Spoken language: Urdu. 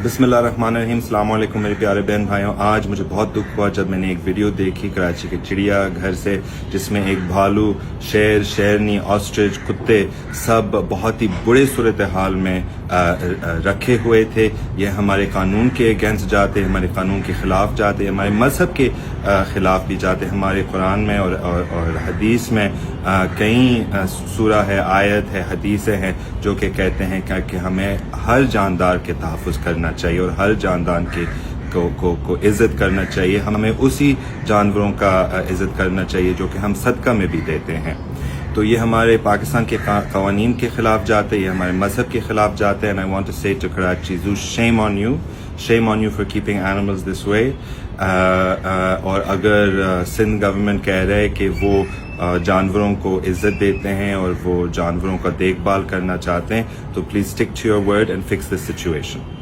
بسم اللہ الرحمن الرحیم. السلام علیکم میرے پیارے بہن بھائیوں. آج مجھے بہت دکھ ہوا جب میں نے ایک ویڈیو دیکھی کراچی کے چڑیا گھر سے، جس میں ایک بھالو، شیر، شیرنی، آسٹرچ، کتے سب بہت ہی برے صورتحال میں رکھے ہوئے تھے. یہ ہمارے قانون کے اگینسٹ جاتے، ہمارے قانون کے خلاف جاتے، ہمارے مذہب کے خلاف بھی جاتے. ہمارے قرآن میں اور حدیث میں کئی سورہ ہے، آیت ہے، حدیثیں ہیں جو کہ کہتے ہیں کہ ہمیں ہر جاندار کے تحفظ کرنا چاہیے اور ہر جاندار کو عزت کرنا چاہیے. ہمیں اسی جانوروں کا عزت کرنا چاہیے جو کہ ہم صدقہ میں بھی دیتے ہیں. تو یہ ہمارے پاکستان کے قوانین کے خلاف جاتے، یہ ہمارے مذہب کے خلاف جاتے. And I want to say to Karachi Zoo, shame on you for keeping animals this way. اور اگر سندھ گورنمنٹ کہہ رہے کہ وہ جانوروں کو عزت دیتے ہیں اور وہ جانوروں کا دیکھ بھال کرنا چاہتے ہیں تو please stick to your word and fix this situation.